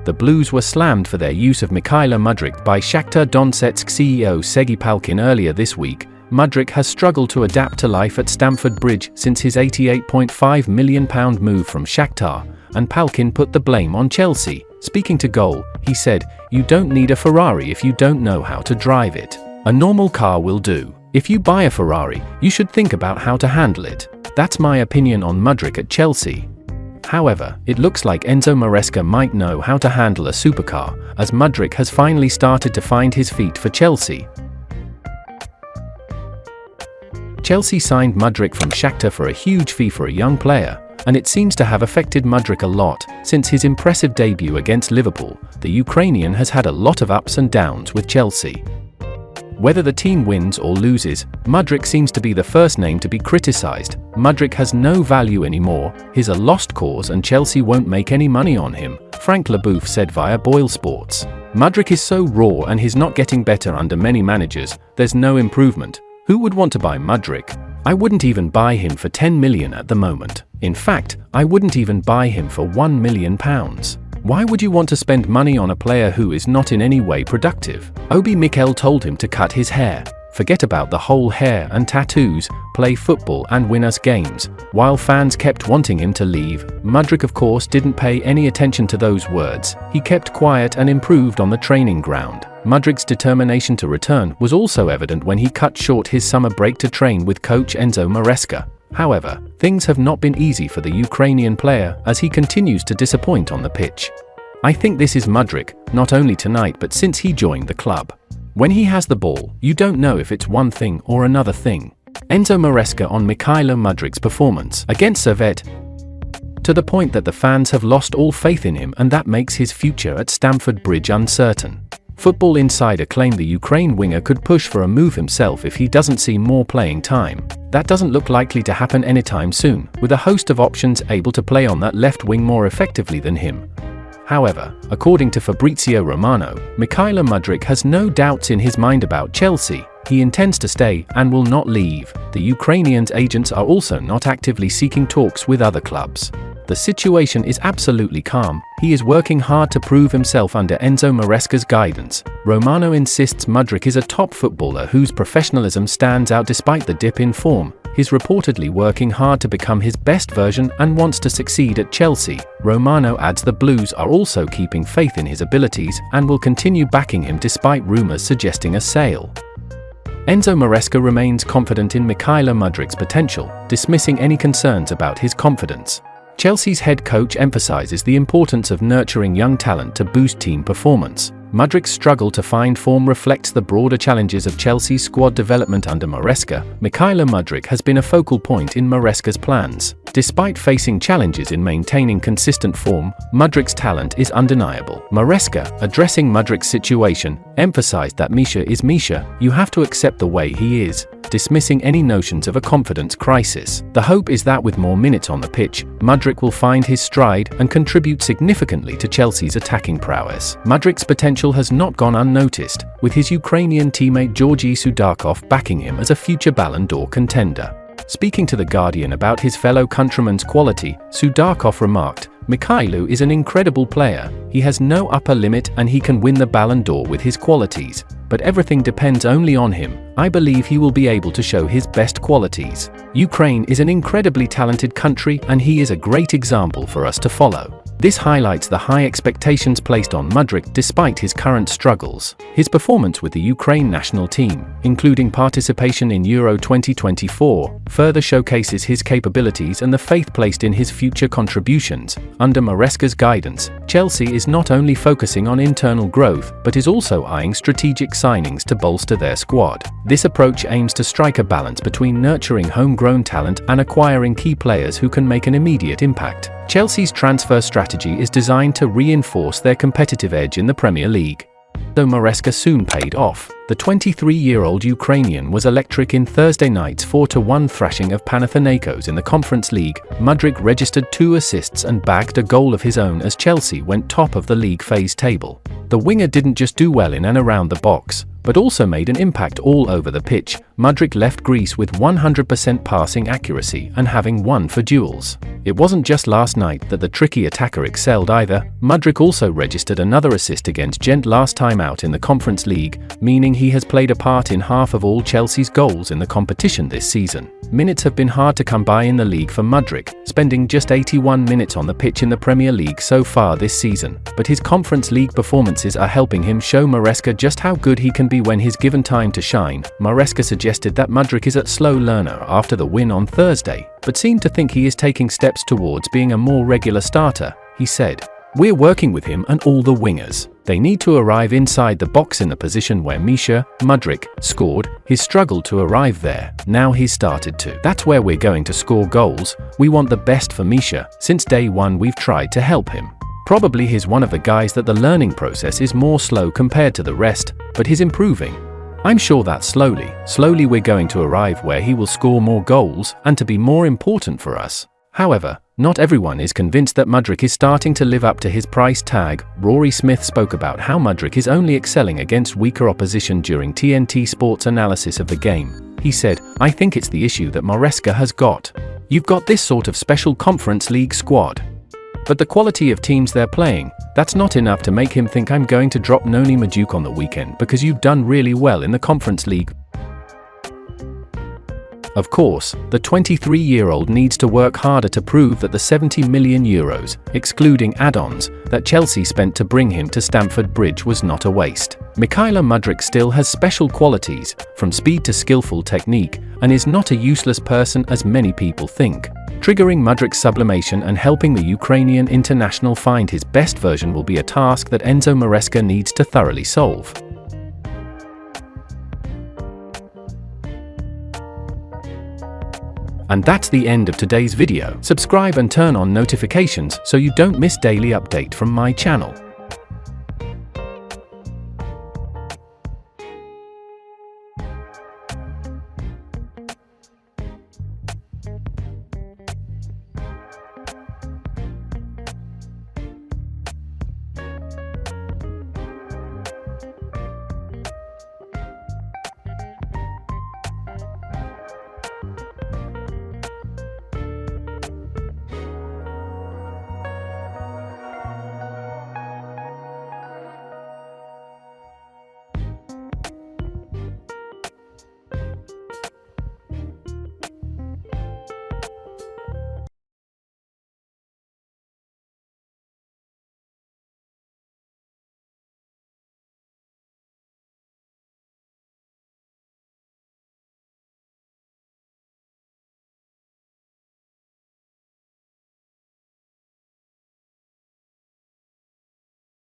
The Blues were slammed for their use of Mykhailo Mudryk by Shakhtar Donetsk CEO Sergei Palkin earlier this week. Mudryk has struggled to adapt to life at Stamford Bridge since his £88.5 million move from Shakhtar, and Palkin put the blame on Chelsea. Speaking to Goal, he said, "You don't need a Ferrari if you don't know how to drive it. A normal car will do. If you buy a Ferrari, you should think about how to handle it. That's my opinion on Mudryk at Chelsea." However, it looks like Enzo Maresca might know how to handle a supercar, as Mudryk has finally started to find his feet for Chelsea. Chelsea signed Mudryk from Shakhtar for a huge fee for a young player, and it seems to have affected Mudryk a lot. Since his impressive debut against Liverpool, the Ukrainian has had a lot of ups and downs with Chelsea. Whether the team wins or loses, Mudryk seems to be the first name to be criticised. Mudryk has no value anymore, he's a lost cause and Chelsea won't make any money on him, Frank Leboeuf said via Boyle Sports. Mudryk is so raw and he's not getting better under many managers, there's no improvement. Who would want to buy Mudryk? I wouldn't even buy him for 10 million at the moment. In fact, I wouldn't even buy him for £1 million. Why would you want to spend money on a player who is not in any way productive? Obi Mikel told him to cut his hair. Forget about the whole hair and tattoos, play football and win us games. While fans kept wanting him to leave, Mudryk of course didn't pay any attention to those words. He kept quiet and improved on the training ground. Mudryk's determination to return was also evident when he cut short his summer break to train with coach Enzo Maresca. However, things have not been easy for the Ukrainian player as he continues to disappoint on the pitch. I think this is Mudryk, not only tonight but since he joined the club. When he has the ball, you don't know if it's one thing or another thing. Enzo Maresca on Mykhailo Mudryk's performance against Servette, to the point that the fans have lost all faith in him and that makes his future at Stamford Bridge uncertain. Football Insider claimed the Ukraine winger could push for a move himself if he doesn't see more playing time. That doesn't look likely to happen anytime soon, with a host of options able to play on that left wing more effectively than him. However, according to Fabrizio Romano, Mykhailo Mudryk has no doubts in his mind about Chelsea. He intends to stay and will not leave. The Ukrainian's agents are also not actively seeking talks with other clubs. The situation is absolutely calm. He is working hard to prove himself under Enzo Maresca's guidance. Romano insists Mudryk is a top footballer whose professionalism stands out despite the dip in form. He's reportedly working hard to become his best version and wants to succeed at Chelsea. Romano adds the Blues are also keeping faith in his abilities and will continue backing him despite rumours suggesting a sale. Enzo Maresca remains confident in Mykhailo Mudryk's potential, dismissing any concerns about his confidence. Chelsea's head coach emphasizes the importance of nurturing young talent to boost team performance. Mudryk's struggle to find form reflects the broader challenges of Chelsea's squad development under Maresca. Mykhailo Mudryk has been a focal point in Maresca's plans. Despite facing challenges in maintaining consistent form, Mudryk's talent is undeniable. Maresca, addressing Mudryk's situation, emphasized that Misha is Misha, you have to accept the way he is, dismissing any notions of a confidence crisis. The hope is that with more minutes on the pitch, Mudryk will find his stride and contribute significantly to Chelsea's attacking prowess. Mudryk's potential has not gone unnoticed, with his Ukrainian teammate Georgi Sudakov backing him as a future Ballon d'Or contender. Speaking to The Guardian about his fellow countryman's quality, Sudakov remarked, "Mykhailo is an incredible player, he has no upper limit and he can win the Ballon d'Or with his qualities. But everything depends only on him. I believe he will be able to show his best qualities. Ukraine is an incredibly talented country and he is a great example for us to follow." This highlights the high expectations placed on Mudryk despite his current struggles. His performance with the Ukraine national team, including participation in Euro 2024, further showcases his capabilities and the faith placed in his future contributions. Under Maresca's guidance, Chelsea is not only focusing on internal growth, but is also eyeing strategic signings to bolster their squad. This approach aims to strike a balance between nurturing homegrown talent and acquiring key players who can make an immediate impact. Chelsea's transfer strategy is designed to reinforce their competitive edge in the Premier League. Though Maresca soon paid off, the 23-year-old Ukrainian was electric in Thursday night's 4-1 thrashing of Panathinaikos in the Conference League. Mudryk registered 2 assists and bagged a goal of his own as Chelsea went top of the league phase table. The winger didn't just do well in and around the box. but also made an impact all over the pitch. Mudryk left Greece with 100% passing accuracy and having won for duels. It wasn't just last night that the tricky attacker excelled either. Mudryk also registered another assist against Gent last time out in the Conference League, meaning he has played a part in half of all Chelsea's goals in the competition this season. Minutes have been hard to come by in the league for Mudryk, spending just 81 minutes on the pitch in the Premier League so far this season, but his Conference League performances are helping him show Maresca just how good he can be when he's given time to shine. Maresca suggested that Mudryk is a slow learner after the win on Thursday, but seemed to think he is taking steps towards being a more regular starter. He said, "We're working with him and all the wingers. They need to arrive inside the box in the position where Mudryk scored. He's struggled to arrive there. Now he's started to. That's where we're going to score goals. We want the best for Misha. Since day one we've tried to help him. Probably he's one of the guys that the learning process is more slow compared to the rest, but he's improving. I'm sure that slowly we're going to arrive where he will score more goals and to be more important for us." However, not everyone is convinced that Mudryk is starting to live up to his price tag. Rory Smith spoke about how Mudryk is only excelling against weaker opposition during TNT Sports' analysis of the game. He said, "I think it's the issue that Maresca has got. You've got this sort of special Conference League squad, but the quality of teams they're playing, that's not enough to make him think I'm going to drop Noni Madueke on the weekend because you've done really well in the Conference League." Of course, the 23-year-old needs to work harder to prove that the €70 million, excluding add-ons, that Chelsea spent to bring him to Stamford Bridge was not a waste. Mykhailo Mudryk still has special qualities, from speed to skillful technique, and is not a useless person as many people think. Triggering Mudryk's sublimation and helping the Ukrainian international find his best version will be a task that Enzo Maresca needs to thoroughly solve. And that's the end of today's video. Subscribe and turn on notifications so you don't miss daily update from my channel.